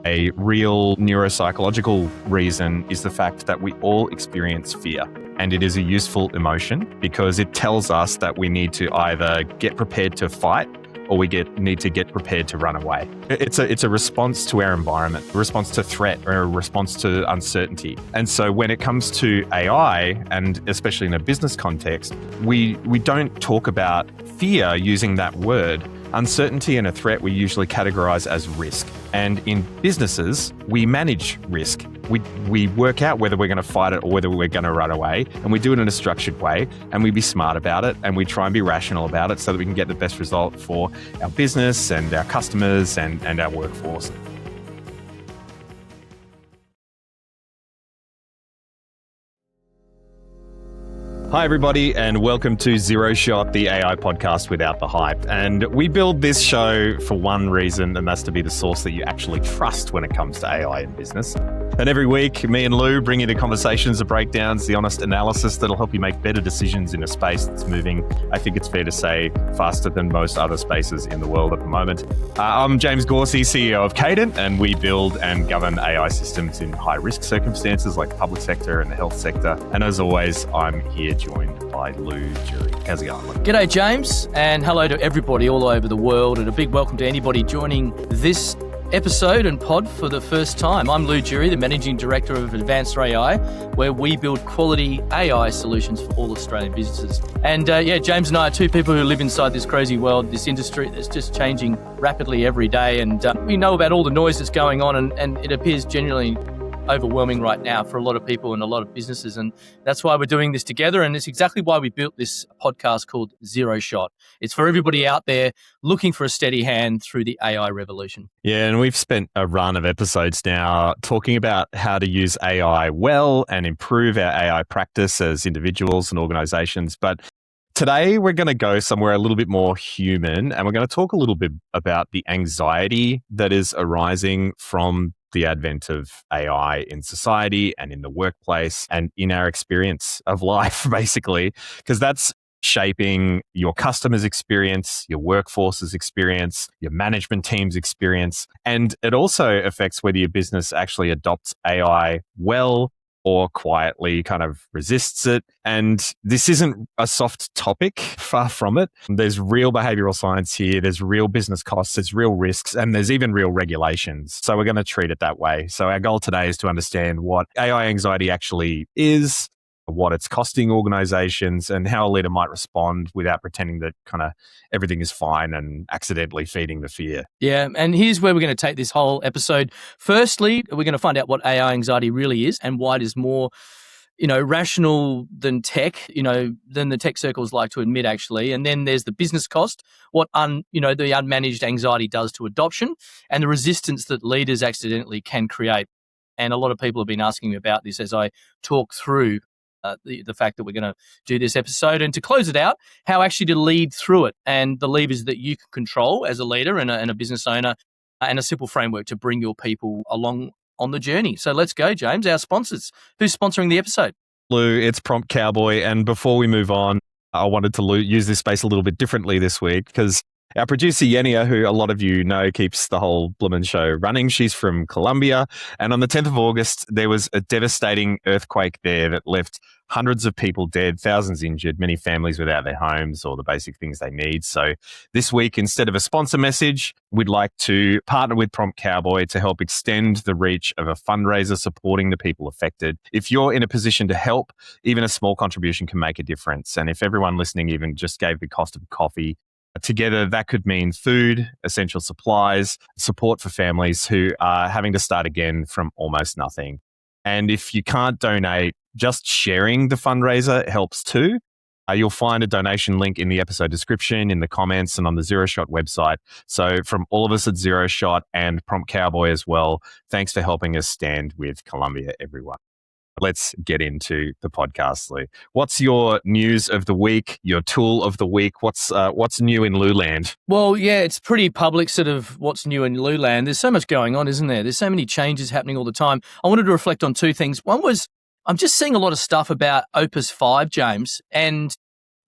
A real neuropsychological reason is the fact that we all experience fear. And it is a useful emotion because it tells us that we need to either get prepared to fight or we need to get prepared to run away. It's a response to our environment, a response to threat or a response to uncertainty. And so when it comes to AI, and especially in a business context, we don't talk about fear using that word. Uncertainty and a threat we usually categorize as risk. And in businesses, we manage risk. We work out whether we're going to fight it or whether we're going to run away, and we do it in a structured way, and we be smart about it, and we try and be rational about it so that we can get the best result for our business and our customers and our workforce. Hi, everybody, and welcome to Zero Shot, the AI podcast without the hype. And we build this show for one reason, and that's to be the source that you actually trust when it comes to AI in business. And every week, me and Lou bring you the conversations, the breakdowns, the honest analysis that'll help you make better decisions in a space that's moving, I think it's fair to say, faster than most other spaces in the world at the moment. I'm James Gauci, CEO of Cadent, and we build and govern AI systems in high-risk circumstances like the public sector and the health sector. And as always, I'm here joined by Llew Jury. How's it going, Lou? G'day, James, and hello to everybody all over the world, and a big welcome to anybody joining this episode and pod for the first time. I'm Llew Jury, the Managing Director of Advanced AI, where we build quality AI solutions for all Australian businesses. And James and I are two people who live inside this crazy world, this industry that's just changing rapidly every day. And we know about all the noise that's going on, and it appears genuinely overwhelming right now for a lot of people and a lot of businesses. And that's why we're doing this together. And it's exactly why we built this podcast called Zero Shot. It's for everybody out there looking for a steady hand through the AI revolution. Yeah, and we've spent a run of episodes now talking about how to use AI well and improve our AI practice as individuals and organizations. But today we're going to go somewhere a little bit more human, and we're going to talk a little bit about the anxiety that is arising from the advent of AI in society and in the workplace and in our experience of life, basically, because that's shaping your customers' experience, your workforce's experience, your management team's experience. And it also affects whether your business actually adopts AI well or quietly kind of resists it. And this isn't a soft topic, far from it. There's real behavioral science here, there's real business costs, there's real risks, and there's even real regulations. So we're going to treat it that way. So our goal today is to understand what AI anxiety actually is, what it's costing organizations, and how a leader might respond without pretending that kind of everything is fine and accidentally feeding the fear. Yeah, and here's where we're going to take this whole episode. Firstly, we're going to find out what AI anxiety really is and why it is more, rational than tech, than the tech circles like to admit, actually. And then there's the business cost, what the unmanaged anxiety does to adoption, and the resistance that leaders accidentally can create. And a lot of people have been asking me about this as I talk through the fact that we're going to do this episode, and to close it out, how actually to lead through it and the levers that you can control as a leader and a business owner, and a simple framework to bring your people along on the journey. So let's go, James, our sponsors. Who's sponsoring the episode? Lou, it's Prompt Cowboy. And before we move on, I wanted to use this space a little bit differently this week because our producer, Yenia, who a lot of you know keeps the whole bloomin' show running, she's from Colombia. And on the 10th of August, there was a devastating earthquake there that left hundreds of people dead, thousands injured, many families without their homes or the basic things they need. So this week, instead of a sponsor message, we'd like to partner with Prompt Cowboy to help extend the reach of a fundraiser supporting the people affected. If you're in a position to help, even a small contribution can make a difference. And if everyone listening even just gave the cost of coffee, together, that could mean food, essential supplies, support for families who are having to start again from almost nothing. And if you can't donate, just sharing the fundraiser helps too. You'll find a donation link in the episode description, in the comments, and on the Zero Shot website. So from all of us at Zero Shot and Prompt Cowboy as well, thanks for helping us stand with Colombia, everyone. Let's get into the podcast, Lee. What's your news of the week, your tool of the week? What's new in Lewland? Well, yeah, it's pretty public sort of what's new in Lewland. There's so much going on, isn't there? There's so many changes happening all the time. I wanted to reflect on two things. One was I'm just seeing a lot of stuff about Opus 5, James, and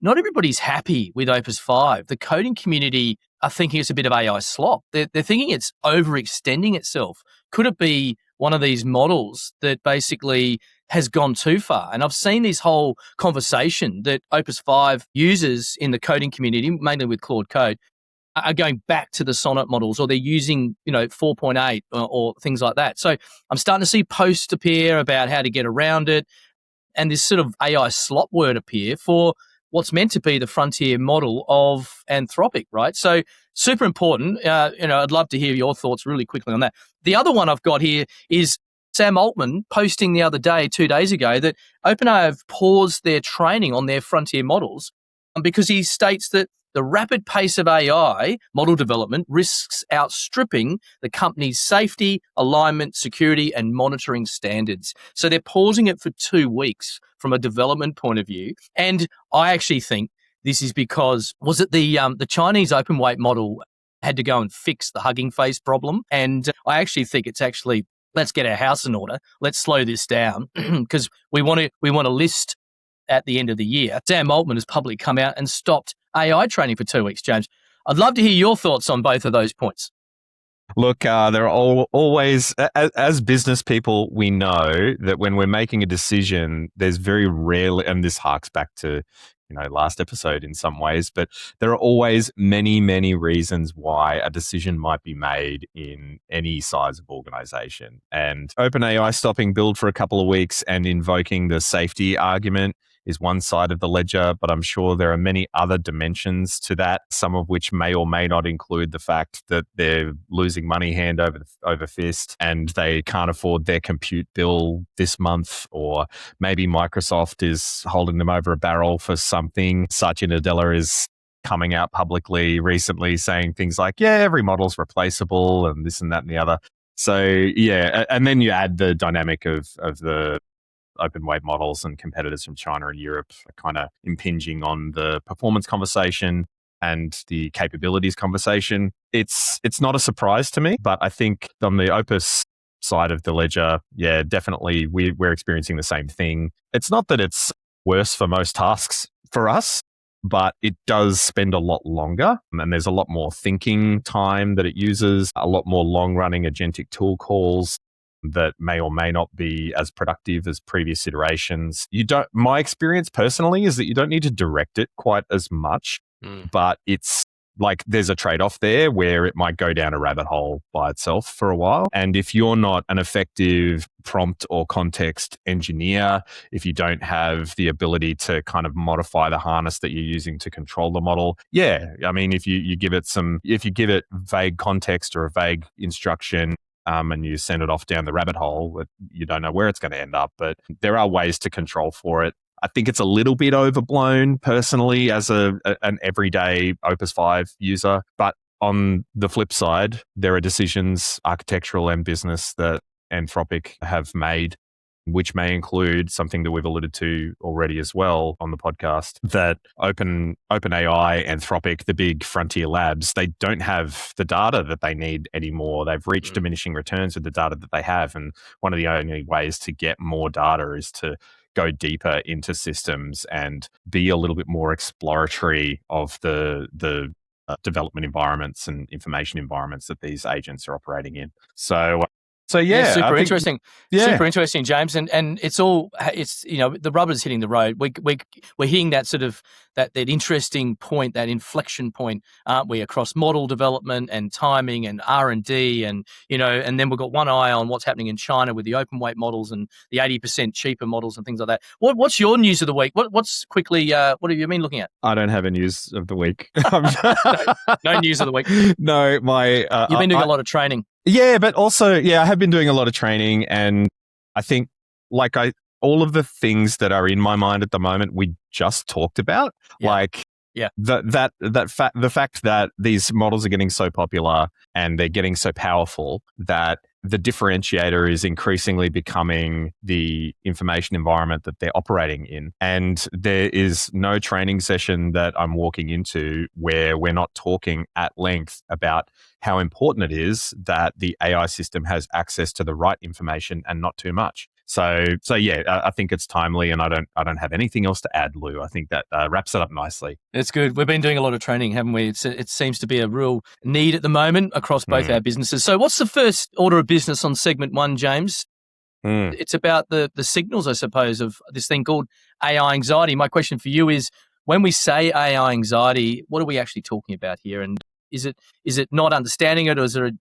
not everybody's happy with Opus 5. The coding community are thinking it's a bit of AI slop. They're thinking it's overextending itself. Could it be one of these models that basically has gone too far? And I've seen this whole conversation that Opus 5 users in the coding community, mainly with Claude Code, are going back to the Sonnet models, or they're using, 4.8 or things like that. So I'm starting to see posts appear about how to get around it, and this sort of AI slop word appear for what's meant to be the frontier model of Anthropic, right? So super important. I'd love to hear your thoughts really quickly on that. The other one I've got here is Sam Altman posting the other day, 2 days ago, that OpenAI have paused their training on their frontier models because he states that the rapid pace of AI model development risks outstripping the company's safety, alignment, security, and monitoring standards. So they're pausing it for 2 weeks from a development point of view. And I actually think this is because, was it the Chinese open weight model had to go and fix the Hugging Face problem? And I actually think it's actually, let's get our house in order. Let's slow this down because we want to list at the end of the year. Sam Altman has publicly come out and stopped AI training for 2 weeks, James. I'd love to hear your thoughts on both of those points. Look, there are always, as business people, we know that when we're making a decision, there's very rarely, and this harks back to, last episode in some ways, but there are always many, many reasons why a decision might be made in any size of organization. And OpenAI stopping build for a couple of weeks and invoking the safety argument is one side of the ledger, but I'm sure there are many other dimensions to that, some of which may or may not include the fact that they're losing money hand over fist and they can't afford their compute bill this month, or maybe Microsoft is holding them over a barrel for something. Satya Nadella is coming out publicly recently saying things like, yeah, every model's replaceable and this and that and the other. So, yeah, and then you add the dynamic of the open weight models and competitors from China and Europe are kind of impinging on the performance conversation and the capabilities conversation. It's not a surprise to me, but I think on the Opus side of the ledger, yeah, definitely we're experiencing the same thing. It's not that it's worse for most tasks for us, but it does spend a lot longer, and there's a lot more thinking time that it uses, a lot more long-running agentic tool calls that may or may not be as productive as previous iterations. My experience personally is that you don't need to direct it quite as much, but it's like there's a trade-off there where it might go down a rabbit hole by itself for a while. And if you're not an effective prompt or context engineer, if you don't have the ability to kind of modify the harness that you're using to control the model, yeah, I mean, if you give it vague context or a vague instruction, and you send it off down the rabbit hole, you don't know where it's going to end up, but there are ways to control for it. I think it's a little bit overblown personally as an everyday Opus 5 user. But on the flip side, there are decisions, architectural and business, that Anthropic have made, which may include something that we've alluded to already as well on the podcast, that OpenAI, Anthropic, the big frontier labs, they don't have the data that they need anymore. They've reached diminishing returns with the data that they have. And one of the only ways to get more data is to go deeper into systems and be a little bit more exploratory of the development environments and information environments that these agents are operating in. So yeah, super interesting. Yeah. Super interesting, James. And it's the rubber's hitting the road. We're hitting that sort of that interesting point, that inflection point, aren't we, across model development and timing and R&D and then we've got one eye on what's happening in China with the open weight models and the 80% cheaper models and things like that. What's your news of the week? What's quickly what have you been looking at? I don't have a news of the week. No news of the week. No, you've been doing a lot of training. Yeah, but also, I have been doing a lot of training, and I think all of the things that are in my mind at the moment, we just talked about, the fact that these models are getting so popular and they're getting so powerful that the differentiator is increasingly becoming the information environment that they're operating in. And there is no training session that I'm walking into where we're not talking at length about how important it is that the AI system has access to the right information and not too much. So yeah, I think it's timely, and I don't have anything else to add, Lou. I think that wraps it up nicely. It's good. We've been doing a lot of training, haven't we? It seems to be a real need at the moment across both our businesses. So what's the first order of business on segment 1, James? It's about the signals, I suppose, of this thing called AI anxiety. My question for you is, when we say AI anxiety, what are we actually talking about here? And is it not understanding it, or is there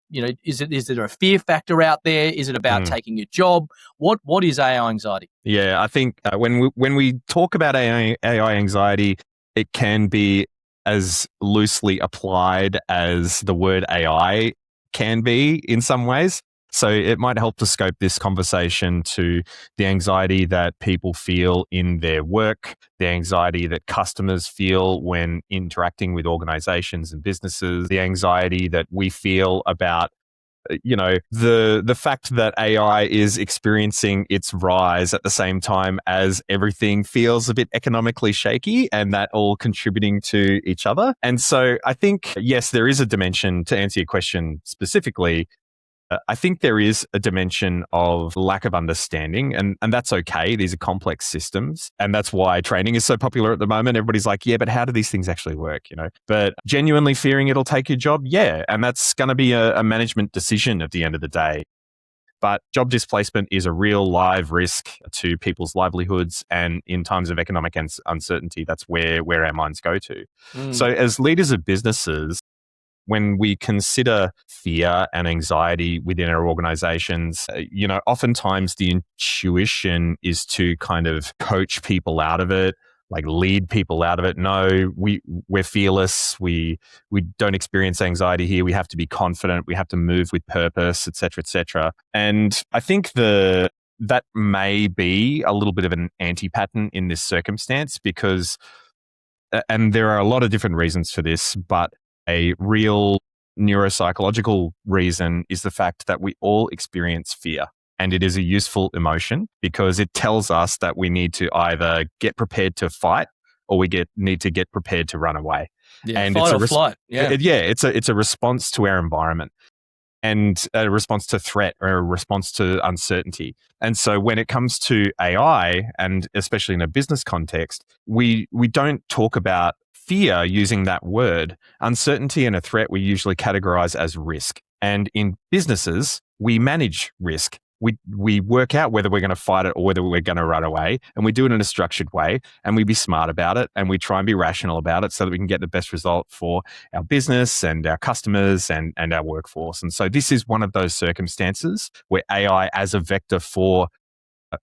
is there a fear factor out there? Is it about taking your job? What is AI anxiety? Yeah, I think when we talk about AI anxiety, it can be as loosely applied as the word AI can be in some ways. So it might help to scope this conversation to the anxiety that people feel in their work, the anxiety that customers feel when interacting with organizations and businesses, the anxiety that we feel about the fact that AI is experiencing its rise at the same time as everything feels a bit economically shaky, and that all contributing to each other. And so I think, yes, there is a dimension, to answer your question specifically. I think there is a dimension of lack of understanding, and that's okay. These are complex systems, and that's why training is so popular at the moment. Everybody's like, yeah, but how do these things actually work? But genuinely fearing it'll take your job, yeah, and that's going to be a management decision at the end of the day. But job displacement is a real live risk to people's livelihoods, and in times of economic uncertainty, that's where our minds go to. So as leaders of businesses, when we consider fear and anxiety within our organizations, oftentimes the intuition is to kind of coach people out of it, like lead people out of it. No, we're fearless. We don't experience anxiety here. We have to be confident. We have to move with purpose, et cetera, et cetera. And I think that may be a little bit of an anti-pattern in this circumstance because, and there are a lot of different reasons for this, but a real neuropsychological reason is the fact that we all experience fear, and it is a useful emotion because it tells us that we need to either get prepared to fight or we need to get prepared to run away. Yeah, and fight or flight. Yeah, it's a response to our environment, and a response to threat or a response to uncertainty. And so when it comes to AI, and especially in a business context, we don't talk about fear using that word. Uncertainty and a threat we usually categorize as risk. And in businesses, we manage risk. We work out whether we're going to fight it or whether we're going to run away, and we do it in a structured way, and we be smart about it, and we try and be rational about it so that we can get the best result for our business and our customers and our workforce. And so this is one of those circumstances where AI as a vector for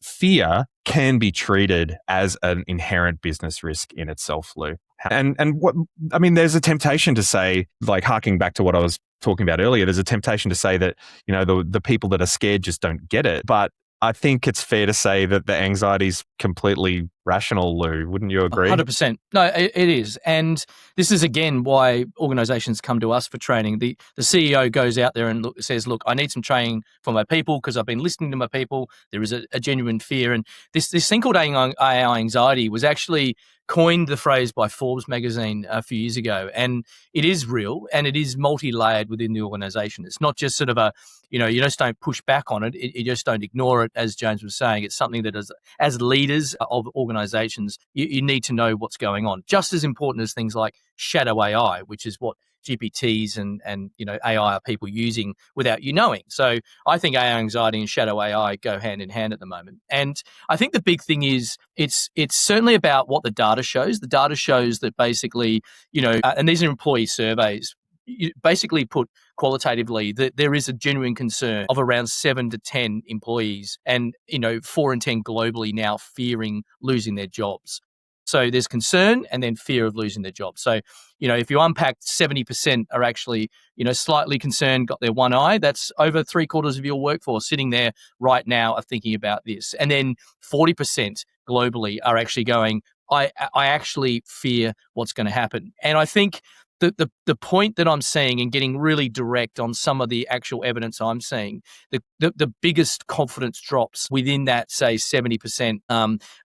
fear can be treated as an inherent business risk in itself, Lou. And what I mean, there's a temptation to say, like harking back to what I was talking about earlier, there's a temptation to say that, the people that are scared just don't get it. But I think it's fair to say that the anxiety is completely rational, Lou. Wouldn't you agree? 100%. No, it is. And this is, again, why organizations come to us for training. The CEO goes out there and says, look, I need some training for my people because I've been listening to my people. There is a genuine fear. And this thing called AI anxiety was actually coined the phrase by Forbes magazine a few years ago. And it is real, and it is multi-layered within the organization. It's not just sort of you just don't push back on it. You just don't ignore it, as James was saying. It's something that as leaders of organizations, you need to know what's going on. Just as important as things like shadow AI, which is what GPTs and AI are people using without you knowing. So I think AI anxiety and shadow AI go hand in hand at the moment. And I think the big thing is it's certainly about what the data shows. The data shows that basically, and these are employee surveys, you basically put qualitatively that there is a genuine concern of around 7 to 10 employees, and 4 in 10 globally now fearing losing their jobs. So there's concern and then fear of losing their job. So, if you unpack 70% are actually, slightly concerned, got their one eye, that's over 3/4 of your workforce sitting there right now are thinking about this. And then 40% globally are actually going, I actually fear what's going to happen. And I think the point that I'm seeing and getting really direct on some of the actual evidence I'm seeing, the biggest confidence drops within that, say, 70%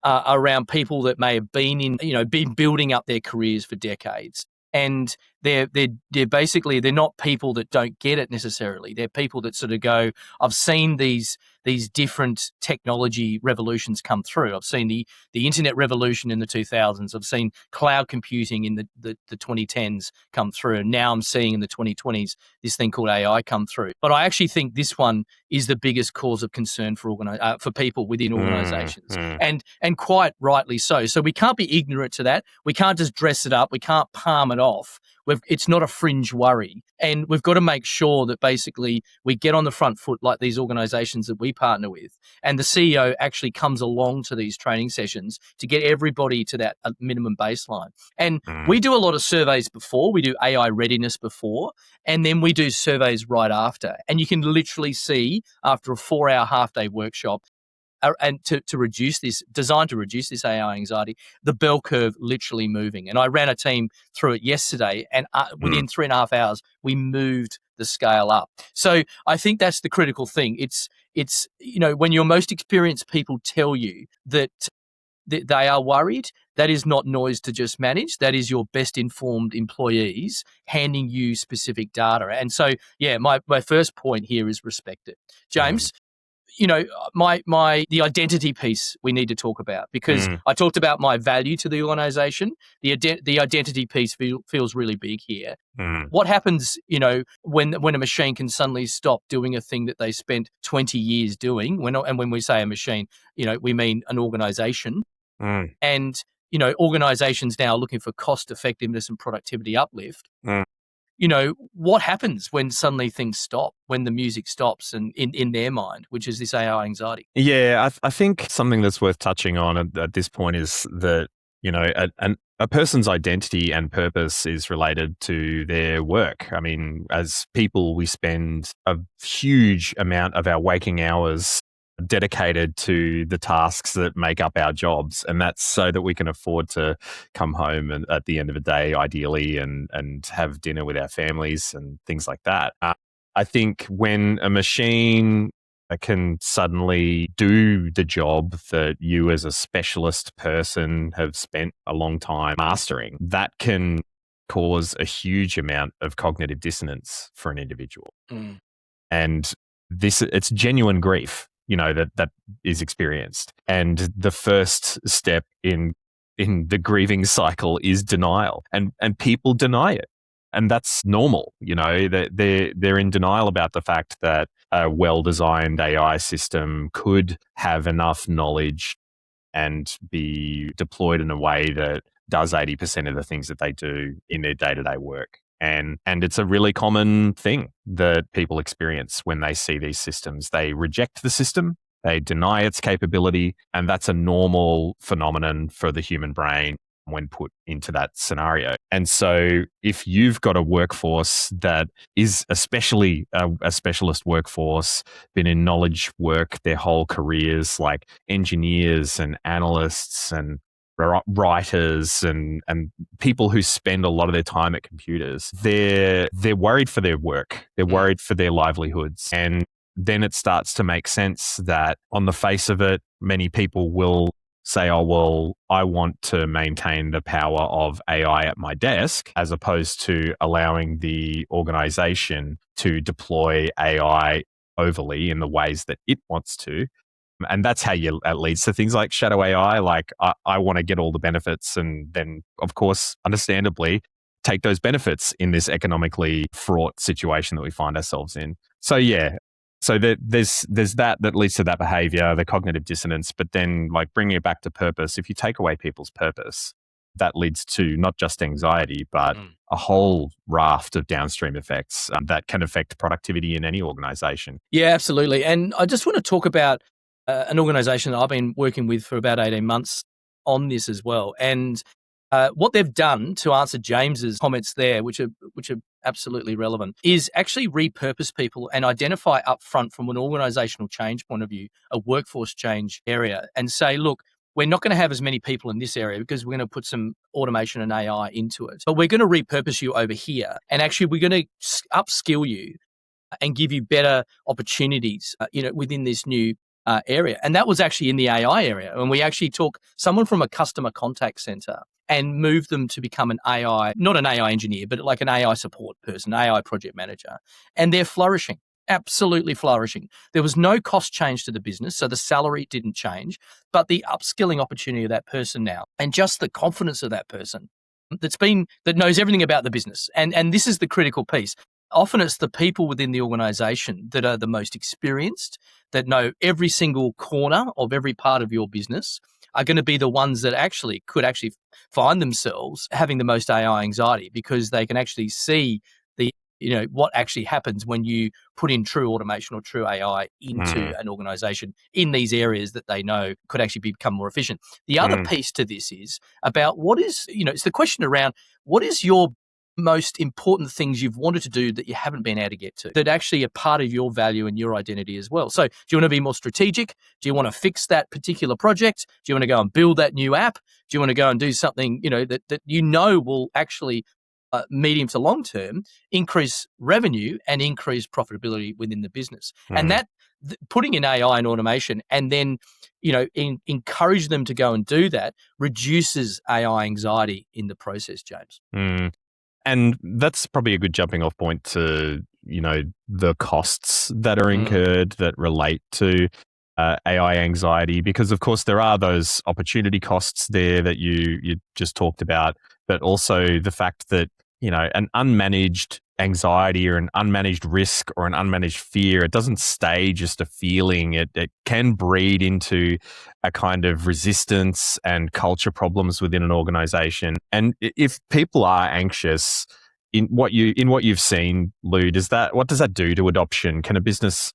around people that may have been been building up their careers for decades. And they're basically, they're not people that don't get it necessarily. They're people that sort of go, I've seen these different technology revolutions come through. I've seen the internet revolution in the 2000s. I've seen cloud computing in the 2010s come through. And now I'm seeing in the 2020s this thing called AI come through. But I actually think this one is the biggest cause of concern for people within organizations, and quite rightly so. So we can't be ignorant to that. We can't just dress it up. We can't palm it off. It's not a fringe worry. And we've got to make sure that basically we get on the front foot like these organizations that we partner with. And the CEO actually comes along to these training sessions to get everybody to that minimum baseline. And we do a lot of surveys before. We do AI readiness before, and then we do surveys right after. And you can literally see after a 4-hour half-day workshop, and to reduce this, designed to reduce this AI anxiety, the bell curve literally moving. And I ran a team through it yesterday, and within 3.5 hours, we moved the scale up. So I think that's the critical thing. It's when your most experienced people tell you that they are worried, that is not noise to just manage. That is your best informed employees handing you specific data. And so, yeah, my first point here is respect it. James, the identity piece we need to talk about, because I talked about my value to the organization. The identity piece feels really big here. What happens, when a machine can suddenly stop doing a thing that they spent 20 years doing? When we say a machine, we mean an organization. And, organizations now are looking for cost effectiveness and productivity uplift. What happens when suddenly things stop, when the music stops, and in their mind, which is this AI anxiety? Yeah, I think something that's worth touching on at this point is that, a person's identity and purpose is related to their work. I mean, as people, we spend a huge amount of our waking hours dedicated to the tasks that make up our jobs, and that's so that we can afford to come home and at the end of the day, ideally, and have dinner with our families and things like that. I think when a machine can suddenly do the job that you as a specialist person have spent a long time mastering, that can cause a huge amount of cognitive dissonance for an individual. And it's genuine grief, that is experienced. And the first step in the grieving cycle is denial. And people deny it. And that's normal. They're in denial about the fact that a well-designed AI system could have enough knowledge and be deployed in a way that does 80% of the things that they do in their day-to-day work. And it's a really common thing that people experience when they see these systems. They reject the system, they deny its capability, and that's a normal phenomenon for the human brain when put into that scenario. And so if you've got a workforce that is especially a specialist workforce, been in knowledge work their whole careers, like engineers and analysts and writers and people who spend a lot of their time at computers, they're worried for their work. They're worried for their livelihoods. And then it starts to make sense that on the face of it, many people will say, oh, well, I want to maintain the power of AI at my desk, as opposed to allowing the organization to deploy AI overly in the ways that it wants to. And that's how it leads to things like shadow AI. Like, I want to get all the benefits and then, of course, understandably, take those benefits in this economically fraught situation that we find ourselves in. So, yeah. So there's that leads to that behavior, the cognitive dissonance, but then like bringing it back to purpose. If you take away people's purpose, that leads to not just anxiety, but a whole raft of downstream effects that can affect productivity in any organization. Yeah, absolutely. And I just want to talk about an organization that I've been working with for about 18 months on this as well. And what they've done, to answer James's comments there, which are absolutely relevant, is actually repurpose people and identify upfront from an organizational change point of view, a workforce change area, and say, look, we're not going to have as many people in this area because we're going to put some automation and AI into it, but we're going to repurpose you over here. And actually, we're going to upskill you and give you better opportunities, within this new area. And that was actually in the AI area. And we actually took someone from a customer contact center and moved them to become an AI, not an AI engineer, but like an AI support person, AI project manager. And they're flourishing, absolutely flourishing. There was no cost change to the business, so the salary didn't change, but the upskilling opportunity of that person now and just the confidence of that person that knows everything about the business. And this is the critical piece. Often it's the people within the organization that are the most experienced, that know every single corner of every part of your business, are going to be the ones that could find themselves having the most AI anxiety, because they can actually see what actually happens when you put in true automation or true AI into an organization in these areas that they know could actually become more efficient. The other piece to this is about it's the question around what is your most important things you've wanted to do that you haven't been able to get to, that actually are part of your value and your identity as well. So do you want to be more strategic? Do you want to fix that particular project? Do you want to go and build that new app? Do you want to go and do something, that will actually medium to long term increase revenue and increase profitability within the business? And that putting in AI and automation and then, encourage them to go and do that reduces AI anxiety in the process, James. And that's probably a good jumping off point to, the costs that are incurred that relate to AI anxiety, because of course there are those opportunity costs there that you just talked about, but also the fact that, an unmanaged anxiety or an unmanaged risk or an unmanaged fear, it doesn't stay just a feeling. It can breed into a kind of resistance and culture problems within an organization. And if people are anxious, in what you've seen, Llew, what does that do to adoption? Can a business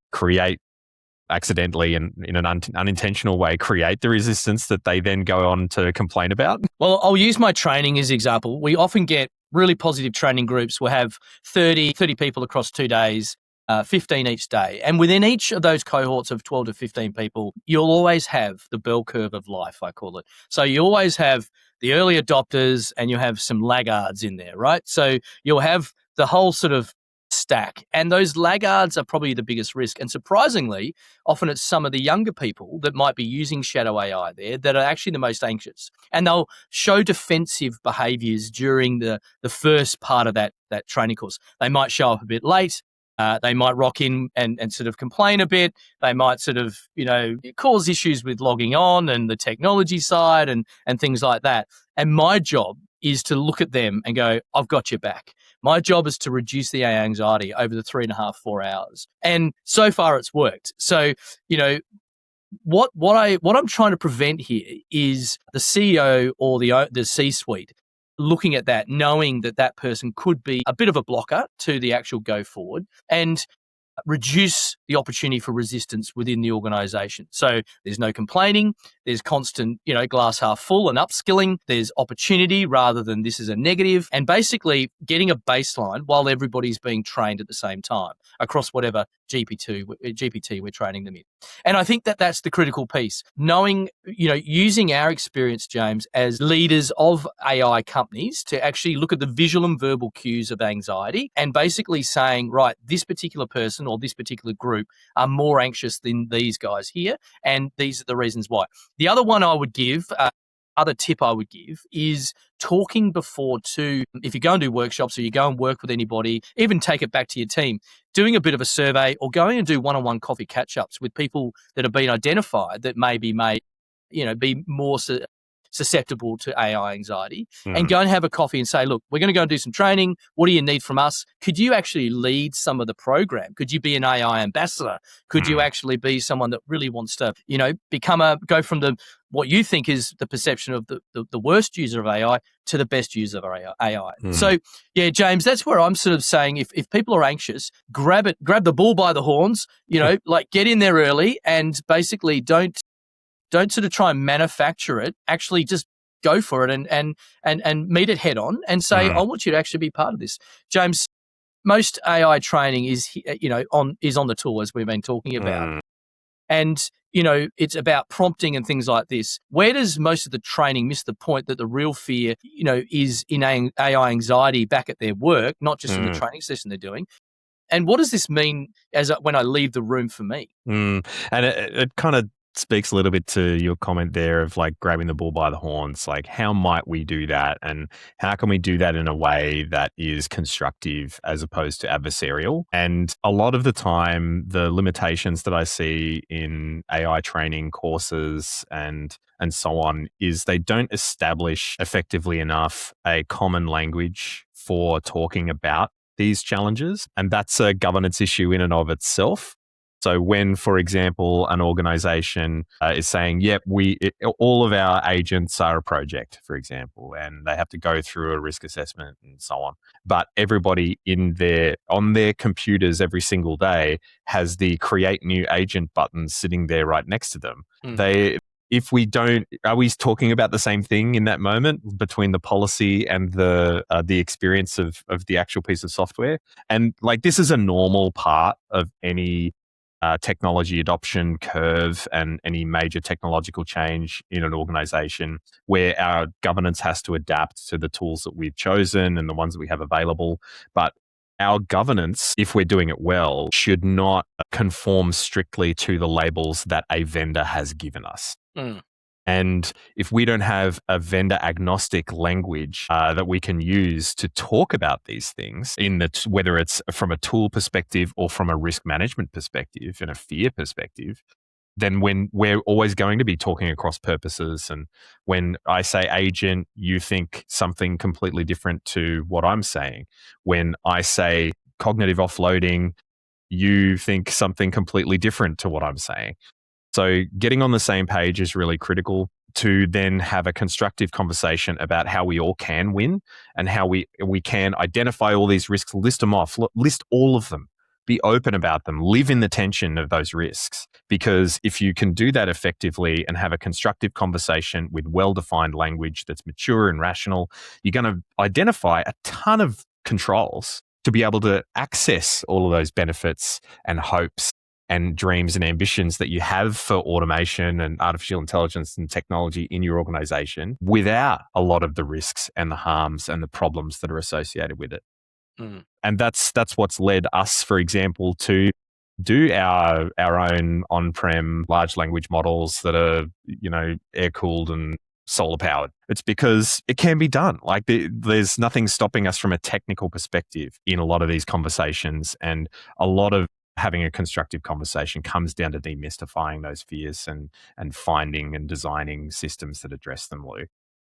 accidentally and in an unintentional way create the resistance that they then go on to complain about? Well, I'll use my training as an example. We often get really positive training groups. We'll have 30 people across 2 days, 15 each day. And within each of those cohorts of 12 to 15 people, you'll always have the bell curve of life, I call it. So you always have the early adopters and you'll have some laggards in there, right? So you'll have the whole sort of stack. And those laggards are probably the biggest risk. And surprisingly, often it's some of the younger people that might be using shadow AI there that are actually the most anxious. And they'll show defensive behaviors during the first part of that training course. They might show up a bit late. They might rock in and sort of complain a bit. They might sort of, cause issues with logging on and the technology side and things like that. And my job is to look at them and go, I've got your back. My job is to reduce the AI anxiety over the 3.5, 4 hours. And so far it's worked. So, what I'm trying to prevent here is the CEO or the C-suite looking at that, knowing that person could be a bit of a blocker to the actual go forward and reduce the opportunity for resistance within the organization. So there's no complaining, there's constant, glass half full and upskilling, there's opportunity rather than this is a negative, and basically getting a baseline while everybody's being trained at the same time across whatever GPT we're training them in. And I think that's the critical piece. Knowing, using our experience, James, as leaders of AI companies to actually look at the visual and verbal cues of anxiety and basically saying, right, this particular person or this particular group are more anxious than these guys here, and these are the reasons why. The other one I would give, other tip I would give is talking before if you go and do workshops or you go and work with anybody, even take it back to your team, doing a bit of a survey or going and do one-on-one coffee catch-ups with people that have been identified that maybe may, be more susceptible to AI anxiety, and go and have a coffee and say, look, we're going to go and do some training. What do you need from us? Could you actually lead some of the program? Could you be an AI ambassador? Could you actually be someone that really wants to, go from what you think is the perception of the worst user of AI to the best user of AI. So, yeah, James, that's where I'm sort of saying if people are anxious, grab the bull by the horns, get in there early and basically don't sort of try and manufacture it. Actually, just go for it and meet it head on and say, I want you to actually be part of this. James, most AI training is on the tool, as we've been talking about. And, it's about prompting and things like this. Where does most of the training miss the point that the real fear, is in AI anxiety back at their work, not just in the training session they're doing? And what does this mean when I leave the room for me? And it kind of speaks a little bit to your comment there of like grabbing the bull by the horns. Like, how might we do that? And how can we do that in a way that is constructive as opposed to adversarial? And a lot of the time, the limitations that I see in AI training courses and so on is they don't establish effectively enough a common language for talking about these challenges. And that's a governance issue in and of itself. So when, for example, an organization is saying, yep, all of our agents are a project, for example, and they have to go through a risk assessment and so on. But everybody on their computers every single day has the create new agent button sitting there right next to them. If we don't, are we talking about the same thing in that moment between the policy and the experience of the actual piece of software? And like, this is a normal part of any technology adoption curve and any major technological change in an organization, where our governance has to adapt to the tools that we've chosen and the ones that we have available. But our governance, if we're doing it well, should not conform strictly to the labels that a vendor has given us. And if we don't have a vendor agnostic language that we can use to talk about these things, whether it's from a tool perspective or from a risk management perspective and a fear perspective, then we're always going to be talking across purposes. And when I say agent, you think something completely different to what I'm saying. When I say cognitive offloading, you think something completely different to what I'm saying. So getting on the same page is really critical to then have a constructive conversation about how we all can win and how we can identify all these risks, list them off, list all of them, be open about them, live in the tension of those risks. Because if you can do that effectively and have a constructive conversation with well-defined language that's mature and rational, you're going to identify a ton of controls to be able to access all of those benefits and hopes and dreams and ambitions that you have for automation and artificial intelligence and technology in your organization without a lot of the risks and the harms and the problems that are associated with it. And that's what's led us, for example, to do our own on-prem large language models that are, air-cooled and solar-powered. It's because it can be done. Like, there's nothing stopping us from a technical perspective in a lot of these conversations, and a lot of having a constructive conversation comes down to demystifying those fears and finding and designing systems that address them, Lou.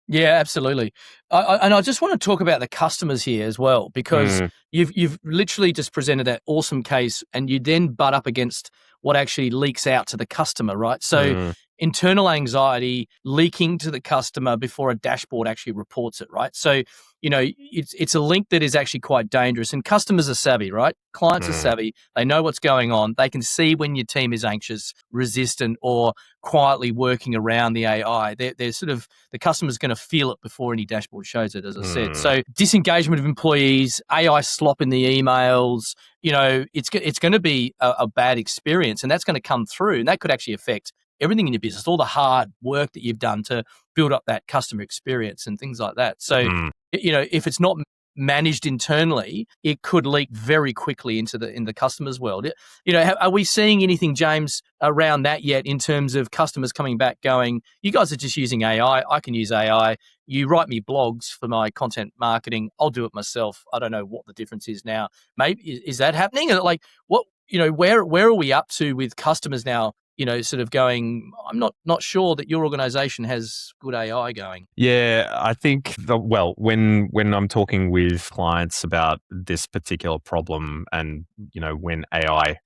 Yeah, absolutely. And I just want to talk about the customers here as well, because you've literally just presented that awesome case, and you then butt up against what actually leaks out to the customer, right? So internal anxiety leaking to the customer before a dashboard actually reports it, right? So, it's a link that is actually quite dangerous, and customers are savvy, right? Clients are savvy. They know what's going on. They can see when your team is anxious, resistant, or quietly working around the AI. They're sort of, the customer's going to feel it before any dashboard shows it, as I said. So disengagement of employees, AI slop in the emails, it's going to be a bad experience, and that's going to come through, and that could actually affect everything in your business, all the hard work that you've done to build up that customer experience and things like that. So, if it's not managed internally, it could leak very quickly in the customer's world. Are we seeing anything, James, around that yet, in terms of customers coming back going, you guys are just using AI, I can use AI, you write me blogs for my content marketing, I'll do it myself, I don't know what the difference is now. Maybe, is that happening? Like, what, where are we up to with customers now, sort of going, I'm not sure that your organization has good AI going? Yeah, I think, when I'm talking with clients about this particular problem, and, when AI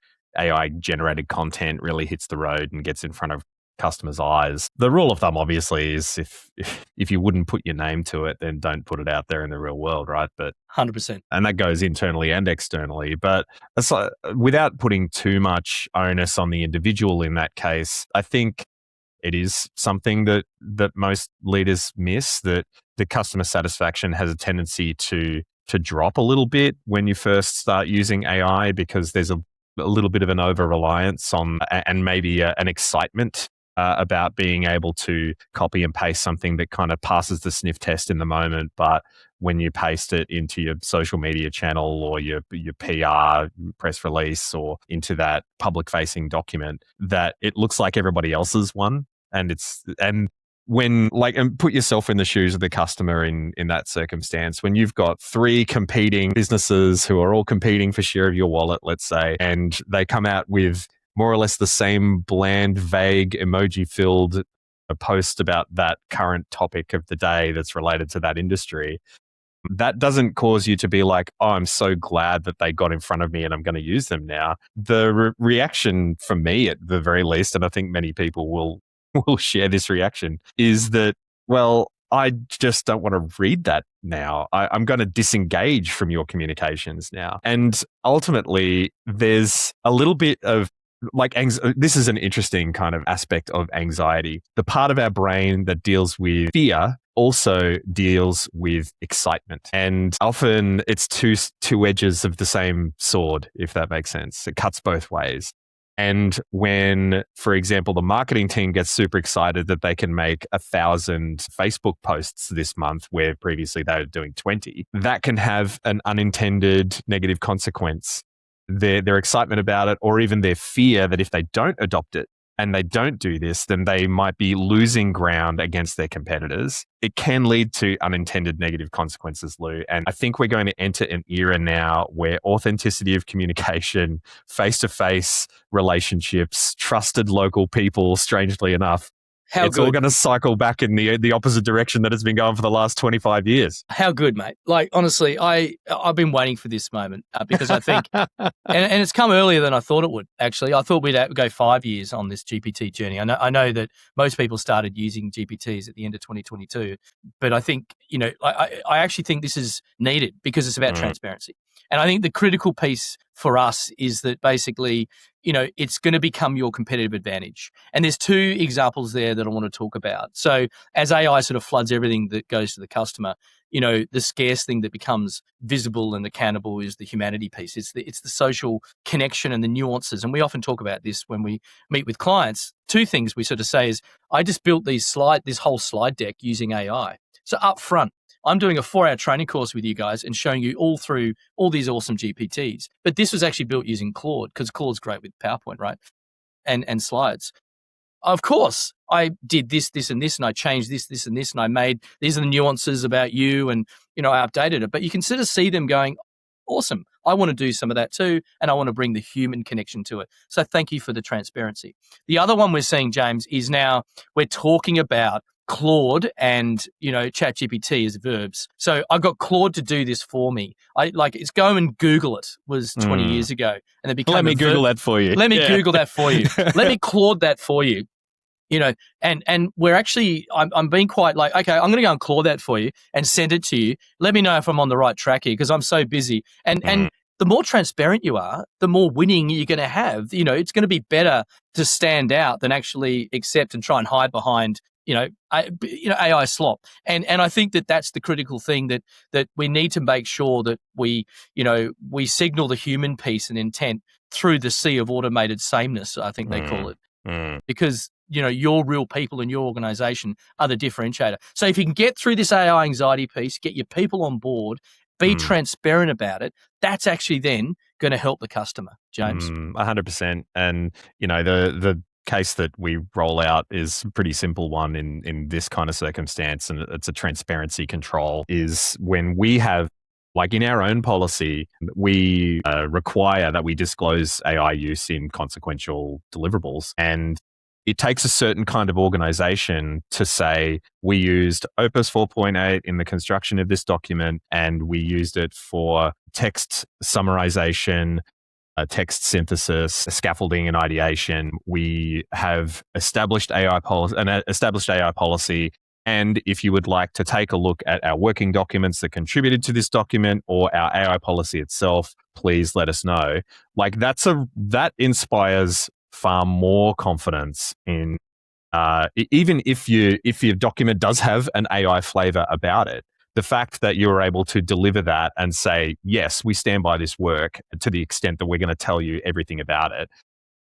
generated content really hits the road and gets in front of customers' eyes, the rule of thumb obviously is if you wouldn't put your name to it, then don't put it out there in the real world, right? But 100%. And that goes internally and externally. But without putting too much onus on the individual in that case, I think it is something that most leaders miss, that the customer satisfaction has a tendency to drop a little bit when you first start using AI, because there's a little bit of an over-reliance on, and maybe an excitement about being able to copy and paste something that kind of passes the sniff test in the moment, but when you paste it into your social media channel or your PR press release or into that public facing document, that it looks like everybody else's one. And put yourself in the shoes of the customer in that circumstance. When you've got 3 competing businesses who are all competing for share of your wallet, let's say, and they come out with more or less the same bland, vague, emoji-filled post about that current topic of the day that's related to that industry, that doesn't cause you to be like, oh, I'm so glad that they got in front of me and I'm going to use them now. The reaction from me, at the very least, and I think many people will share this reaction, is that, well, I just don't want to read that now. I'm going to disengage from your communications now. And ultimately, there's a little bit of this is an interesting kind of aspect of anxiety. The part of our brain that deals with fear also deals with excitement. And often it's two edges of the same sword, if that makes sense. It cuts both ways. And when, for example, the marketing team gets super excited that they can make 1,000 Facebook posts this month, where previously they were doing 20, that can have an unintended negative consequence. Their excitement about it, or even their fear that if they don't adopt it and they don't do this, then they might be losing ground against their competitors. It can lead to unintended negative consequences, Lou. And I think we're going to enter an era now where authenticity of communication, face-to-face relationships, trusted local people, strangely enough, it's all going to cycle back in the opposite direction that it's been going for the last 25 years. How good, mate. Like, honestly, I've been waiting for this moment because I think, and it's come earlier than I thought it would, actually. I thought we'd go 5 years on this GPT journey. I know that most people started using GPTs at the end of 2022, but I think, I actually think this is needed because it's about transparency. And I think the critical piece for us is that basically, it's going to become your competitive advantage. And there's 2 examples there that I want to talk about. So as AI sort of floods everything that goes to the customer, the scarce thing that becomes visible and accountable is the humanity piece. It's the social connection and the nuances. And we often talk about this when we meet with clients. 2 things we sort of say is, I just built this whole slide deck using AI. So up front, I'm doing a 4-hour training course with you guys and showing you all through all these awesome GPTs. But this was actually built using Claude, because Claude's great with PowerPoint, right? And slides. Of course, I did this, and this, and I changed this, and this, and I made, these are the nuances about you, and, I updated it. But you can sort of see them going, awesome, I want to do some of that too, and I want to bring the human connection to it. So thank you for the transparency. The other one we're seeing, James, is now we're talking about Claude and, ChatGPT as verbs. So I got Claude to do this for me. It's go and Google it was 20 years ago. And it became Let me Google that for you. Let me Google that for you. Let me Claude that for you. And we're actually, I'm being quite like, okay, I'm going to go and Claude that for you and send it to you. Let me know if I'm on the right track here, because I'm so busy. And the more transparent you are, the more winning you're going to have. It's going to be better to stand out than actually accept and try and hide behind AI slop. And I think that that's the critical thing that we need to make sure that we signal the human piece and intent through the sea of automated sameness, I think they call it. Because, your real people in your organization are the differentiator. So if you can get through this AI anxiety piece, get your people on board, be transparent about it, that's actually then going to help the customer, James. 100%. And, the case that we roll out is a pretty simple one in this kind of circumstance, and it's a transparency control, is when we have, like in our own policy, we require that we disclose AI use in consequential deliverables. And it takes a certain kind of organization to say, we used Opus 4.8 in the construction of this document, and we used it for text summarization, text synthesis, scaffolding and ideation. We have established AI policy. And if you would like to take a look at our working documents that contributed to this document or our AI policy itself, please let us know. Like that inspires far more confidence in, even if your document does have an AI flavor about it. The fact that you're able to deliver that and say, yes, we stand by this work to the extent that we're going to tell you everything about it,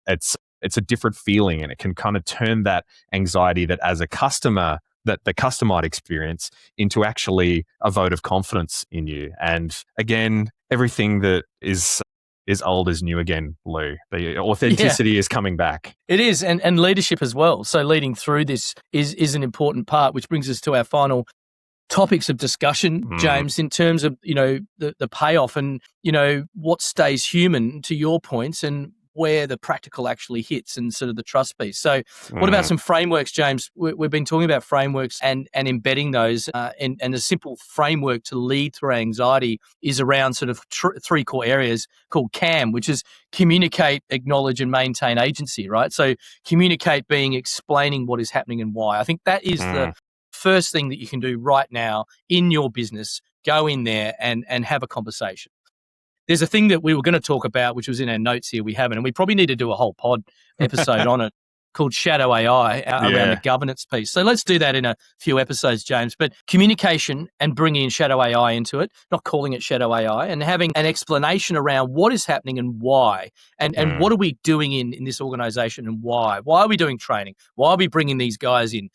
it's it's a different feeling, and it can kind of turn that anxiety that as a customer that the customer might experience into actually a vote of confidence in you. And again, everything that is old is new again, Lou. The authenticity is coming back. It is, and leadership as well. So leading through this is an important part, which brings us to our final topics of discussion, James, in terms of, the payoff and, what stays human, to your points, and where the practical actually hits and sort of the trust piece. So what about some frameworks, James? We've been talking about frameworks and embedding those, and a simple framework to lead through anxiety is around sort of three core areas called CAM, which is communicate, acknowledge, and maintain agency, right? So communicate being explaining what is happening and why. I think that is the first thing that you can do right now in your business. Go in there and have a conversation. There's a thing that we were going to talk about, which was in our notes here. We haven't, and we probably need to do a whole pod episode on it, called shadow AI around the governance piece. So let's do that in a few episodes, James. But communication and bringing in shadow AI into it, not calling it shadow AI, and having an explanation around what is happening and why, and what are we doing in this organization and why? Why are we doing training? Why are we bringing these guys in?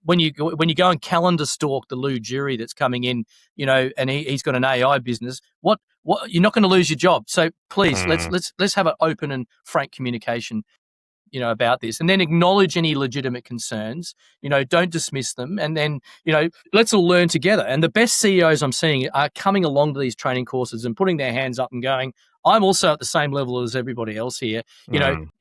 When you go and calendar stalk the Llew Jury that's coming in, and he's got an AI business, what you're not going to lose your job. So please, let's have an open and frank communication about this, and then acknowledge any legitimate concerns, don't dismiss them. And then, let's all learn together. And the best CEOs I'm seeing are coming along to these training courses and putting their hands up and going, I'm also at the same level as everybody else here.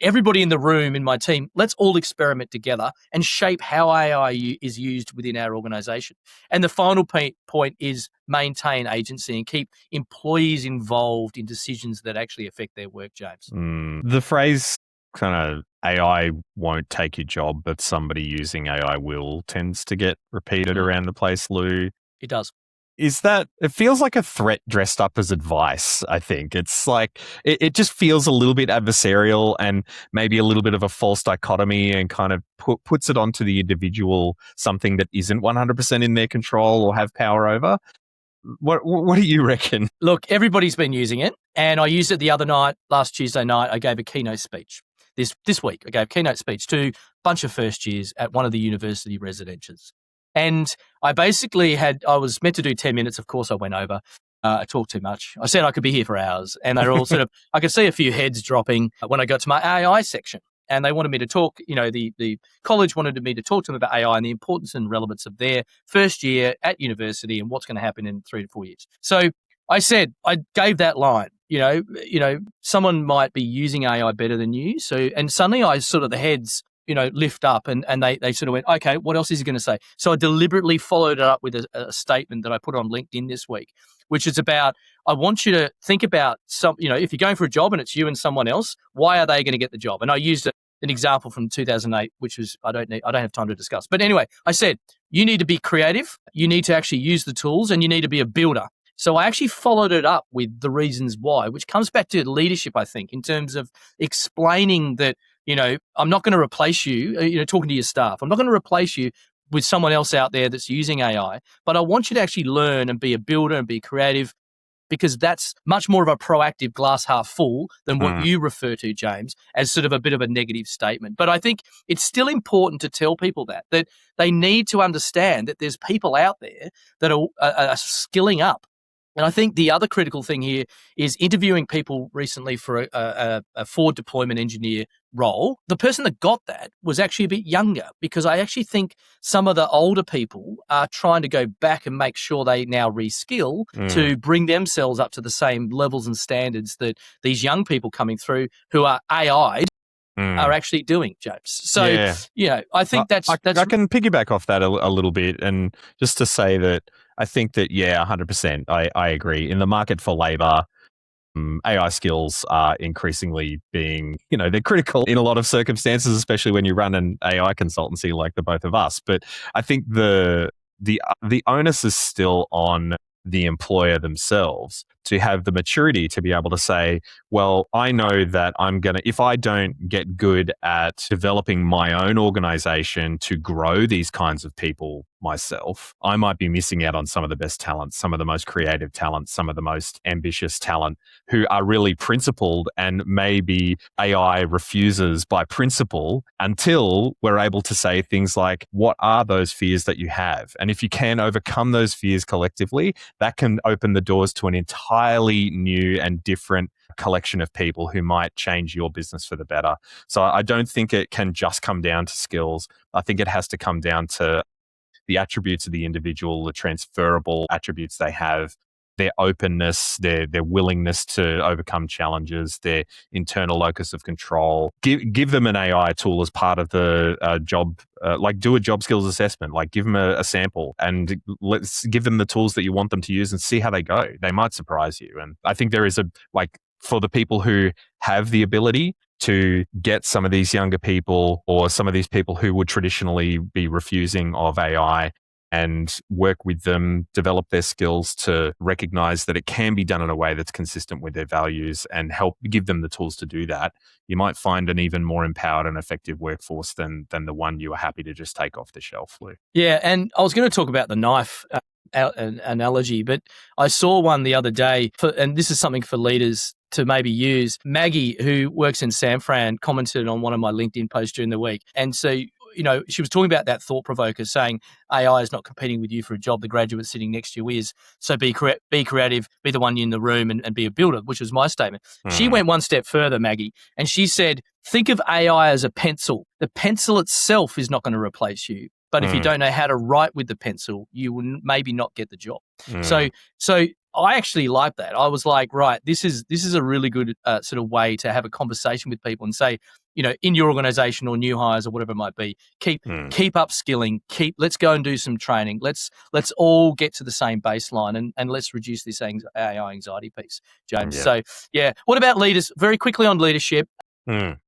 Everybody in the room in my team, let's all experiment together and shape how AI is used within our organization. And the final point is maintain agency and keep employees involved in decisions that actually affect their work, James. The phrase kind of AI won't take your job, but somebody using AI will tends to get repeated around the place, Lou. It does. Is that, it feels like a threat dressed up as advice, I think. It's like, it just feels a little bit adversarial and maybe a little bit of a false dichotomy, and kind of puts it onto the individual, something that isn't 100% in their control or have power over. What do you reckon? Look, everybody's been using it, and I used it the other night, last Tuesday night. I gave a keynote speech. This week, I gave a keynote speech to a bunch of first years at one of the university residences. And I basically I was meant to do 10 minutes. Of course, I went over. I talked too much. I said I could be here for hours. And they were all I could see a few heads dropping when I got to my AI section. And they wanted me to talk, the college wanted me to talk to them about AI and the importance and relevance of their first year at university and what's going to happen in 3 to 4 years. So I gave that line. Someone might be using AI better than you. So, and suddenly the heads, lift up and they sort of went, okay, what else is he going to say? So I deliberately followed it up with a statement that I put on LinkedIn this week, which is about, I want you to think about if you're going for a job and it's you and someone else, why are they going to get the job? And I used an example from 2008, which was, I don't have time to discuss. But anyway, I said, you need to be creative, you need to actually use the tools, and you need to be a builder. So I actually followed it up with the reasons why, which comes back to leadership, I think, in terms of explaining that, I'm not going to replace you, talking to your staff. I'm not going to replace you with someone else out there that's using AI, but I want you to actually learn and be a builder and be creative, because that's much more of a proactive glass half full than what you refer to, James, as sort of a bit of a negative statement. But I think it's still important to tell people that they need to understand that there's people out there that are skilling up. And I think the other critical thing here is interviewing people recently for a forward deployment engineer role. The person that got that was actually a bit younger, because I actually think some of the older people are trying to go back and make sure they now reskill to bring themselves up to the same levels and standards that these young people coming through who are AI'd are actually doing, James. So, I think that's I can piggyback off that a little bit, and just to say that I think that, 100%, I agree. In the market for labor, AI skills are increasingly being, they're critical in a lot of circumstances, especially when you run an AI consultancy like the both of us. But I think the onus is still on the employer themselves to have the maturity to be able to say, well, I know that if I don't get good at developing my own organization to grow these kinds of people myself, I might be missing out on some of the best talents, some of the most creative talents, some of the most ambitious talent who are really principled, and maybe AI refuses by principle until we're able to say things like, what are those fears that you have? And if you can overcome those fears collectively, that can open the doors to an entirely new and different collection of people who might change your business for the better. So I don't think it can just come down to skills. I think it has to come down to the attributes of the individual, the transferable attributes they have, their openness, their willingness to overcome challenges, their internal locus of control. Give them an AI tool as part of the job, like do a job skills assessment, like give them a sample and let's give them the tools that you want them to use and see how they go. They might surprise you. And I think there is for the people who have the ability to get some of these younger people or some of these people who would traditionally be refusing of AI and work with them, develop their skills to recognize that it can be done in a way that's consistent with their values and help give them the tools to do that, you might find an even more empowered and effective workforce than the one you are happy to just take off the shelf, Lou. Yeah, and I was going to talk about the knife analogy, but I saw one the other day, and this is something for leaders to maybe use. Maggie, who works in San Fran, commented on one of my LinkedIn posts during the week. And so, she was talking about that thought provoker, saying AI is not competing with you for a job. The graduate sitting next to you is. So be creative, be the one in the room and be a builder, which was my statement. She went one step further, Maggie, and she said, think of AI as a pencil. The pencil itself is not going to replace you. But if you don't know how to write with the pencil, you will maybe not get the job. So I actually like that. I was like, right, this is a really good sort of way to have a conversation with people and say, in your organization or new hires or whatever it might be, keep upskilling, let's go and do some training. Let's all get to the same baseline and let's reduce this AI anxiety piece, James. So yeah, what about leaders? Very quickly on leadership.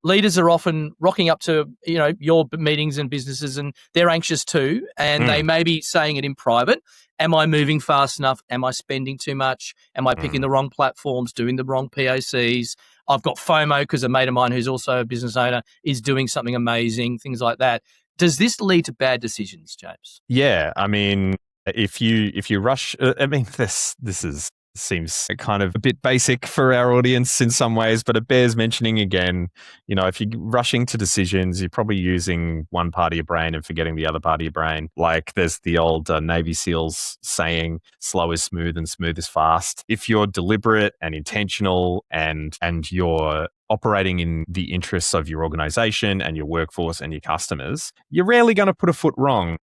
Leaders are often rocking up to your meetings and businesses, and they're anxious too, and they may be saying it in private. Am I moving fast enough? Am I spending too much? Am I picking the wrong platforms, doing the wrong POCs? I've got FOMO because a mate of mine who's also a business owner is doing something amazing, things like that. Does this lead to bad decisions, James? Yeah, I mean, if you rush, this seems kind of a bit basic for our audience in some ways, but it bears mentioning again. If you're rushing to decisions, you're probably using one part of your brain and forgetting the other part of your brain. Like there's the old Navy SEALs saying, slow is smooth and smooth is fast. If you're deliberate and intentional and you're operating in the interests of your organization and your workforce and your customers, you're rarely going to put a foot wrong.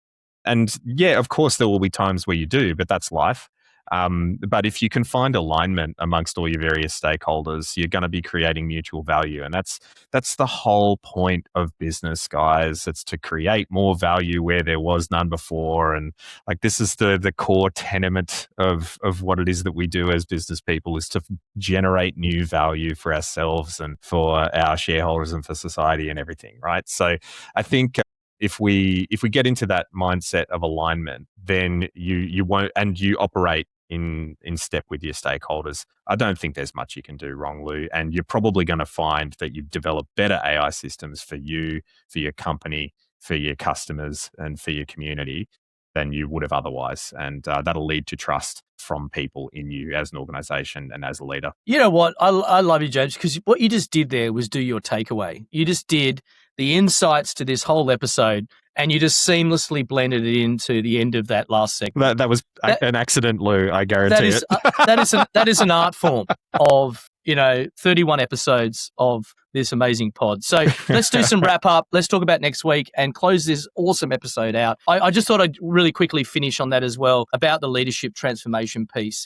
And yeah, of course, there will be times where you do, but that's life. But if you can find alignment amongst all your various stakeholders, you're going to be creating mutual value. And that's the whole point of business, guys. It's to create more value where there was none before. And like this is the core tenement of what it is that we do as business people, is to generate new value for ourselves and for our shareholders and for society and everything, right? So I think if we get into that mindset of alignment, then you won't, and you operate in step with your stakeholders, I don't think there's much you can do wrong, Lou. And you're probably going to find that you've developed better AI systems for you, for your company, for your customers, and for your community than you would have otherwise. And that'll lead to trust from people in you as an organization and as a leader. You know what? I love you, James, because what you just did there was do your takeaway. You just did the insights to this whole episode, and you just seamlessly blended it into the end of that last segment. That was an accident, Lou. I guarantee it. That is an art form of 31 episodes of this amazing pod. So let's do some wrap up. Let's talk about next week and close this awesome episode out. I just thought I'd really quickly finish on that as well about the leadership transformation piece.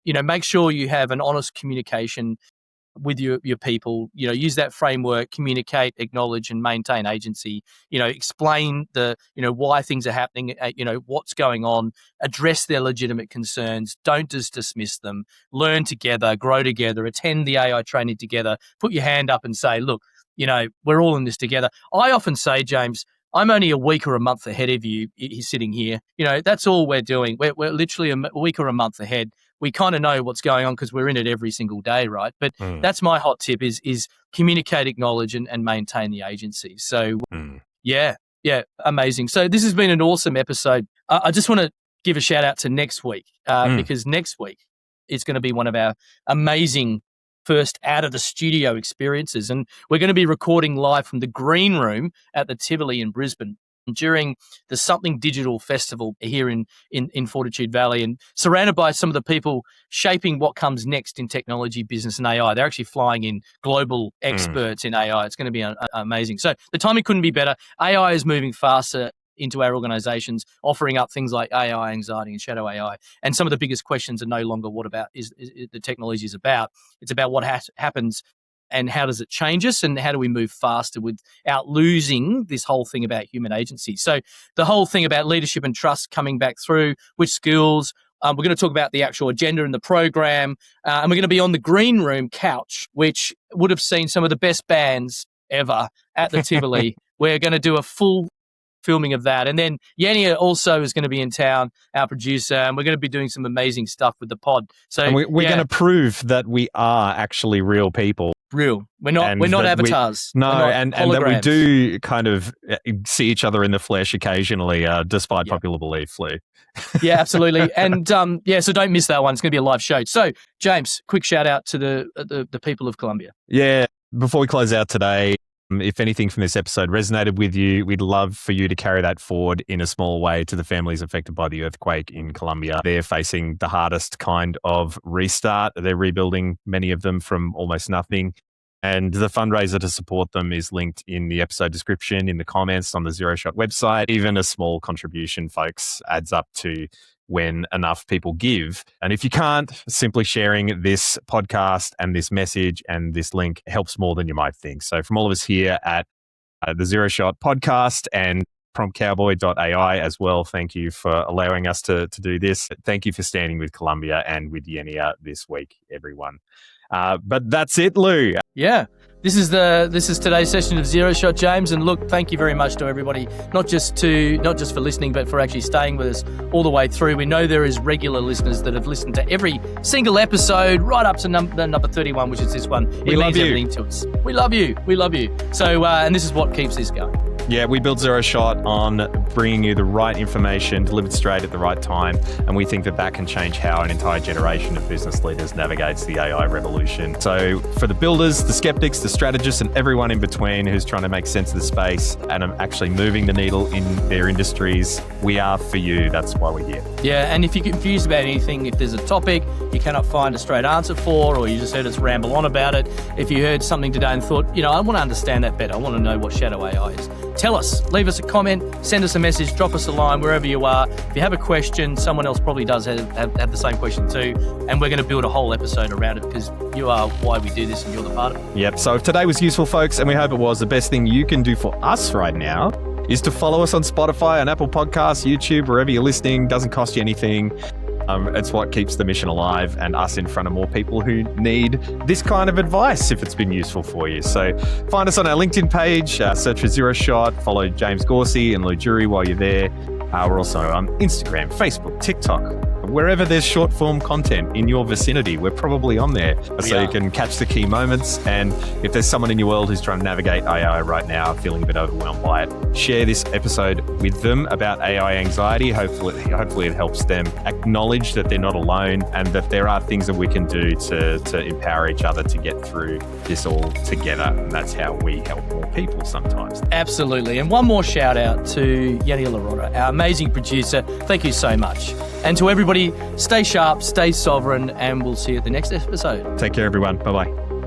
Make sure you have an honest communication with your people. Use that framework, communicate, acknowledge, and maintain agency. Explain why things are happening, what's going on, address their legitimate concerns, don't just dismiss them, learn together, grow together, attend the AI training together, put your hand up and say, look, we're all in this together. I often say, James, I'm only a week or a month ahead of you. He's sitting here. That's all we're doing. We're literally a week or a month ahead. we kind of know what's going on because we're in it every single day, right? But that's my hot tip is communicate, acknowledge, and maintain the agency. So yeah, amazing. So this has been an awesome episode. I just want to give a shout out to next week because next week is going to be one of our amazing first out of the studio experiences. And we're going to be recording live from the Green Room at the Tivoli in Brisbane during the Something Digital Festival here in Fortitude Valley, and surrounded by some of the people shaping what comes next in technology, business, and AI. They're actually flying in global experts in AI. It's going to be amazing. So the timing couldn't be better. AI is moving faster into our organizations, offering up things like AI anxiety and shadow AI. And some of the biggest questions are no longer what about is the technology is about. It's about what happens and how does it change us and how do we move faster without losing this whole thing about human agency. So the whole thing about leadership and trust coming back through, which skills, we're going to talk about the actual agenda and the program, and we're going to be on the Green Room couch, which would have seen some of the best bands ever at the Tivoli. We're going to do a full filming of that. And then Yenia also is going to be in town, our producer, and we're going to be doing some amazing stuff with the pod. So and we're going to prove that we are actually real people. Real. We're not avatars. And that we do kind of see each other in the flesh occasionally, despite popular belief, Lou. Yeah, absolutely. And so don't miss that one. It's going to be a live show. So, James, quick shout out to the people of Colombia. Yeah. Before we close out today, if anything from this episode resonated with you, we'd love for you to carry that forward in a small way to the families affected by the earthquake in Colombia. They're facing the hardest kind of restart. They're rebuilding, many of them, from almost nothing. And the fundraiser to support them is linked in the episode description, in the comments on the Zero Shot website. Even a small contribution, folks, adds up to when enough people give. And if you can't, simply sharing this podcast and this message and this link helps more than you might think. So from all of us here at the Zero Shot podcast and promptcowboy.ai as well, thank you for allowing us to do this. Thank you for standing with Colombia and with Yenia this week, everyone. But that's it, Lou. Yeah. This is today's session of Zero Shot, James. And look, thank you very much to everybody, not just for listening, but for actually staying with us all the way through. We know there is regular listeners that have listened to every single episode, right up to number 31, which is this one. It means everything to us. We love you. We love you. So, and this is what keeps this going. Yeah, we build Zero Shot on bringing you the right information delivered straight at the right time. And we think that can change how an entire generation of business leaders navigates the AI revolution. So for the builders, the skeptics, the strategists, and everyone in between who's trying to make sense of the space and are actually moving the needle in their industries, we are for you. That's why we're here. Yeah, and if you're confused about anything, if there's a topic you cannot find a straight answer for, or you just heard us ramble on about it, if you heard something today and thought, I want to understand that better, I want to know what shadow AI is, tell us, leave us a comment, send us a message, drop us a line wherever you are. If you have a question, someone else probably does have the same question too, and we're going to build a whole episode around it because you are why we do this and you're the part of it. Yep, so if today was useful, folks, and we hope it was, the best thing you can do for us right now is to follow us on Spotify, on Apple Podcasts, YouTube, wherever you're listening. Doesn't cost you anything. It's what keeps the mission alive and us in front of more people who need this kind of advice if it's been useful for you. So find us on our LinkedIn page, search for Zero Shot, follow James Gauci and Llew Jury while you're there. We're also on Instagram, Facebook, TikTok, wherever there's short form content in your vicinity. We're probably on there you can catch the key moments. And if there's someone in your world who's trying to navigate AI right now, feeling a bit overwhelmed by it, share this episode with them about AI anxiety. Hopefully it helps them acknowledge that they're not alone and that there are things that we can do to empower each other to get through this all together. And that's how we help more people sometimes. Absolutely. And one more shout out to Yenia Larota, our amazing producer. Thank you so much. And to everybody, stay sharp, stay sovereign, and we'll see you at the next episode. Take care, everyone. Bye-bye.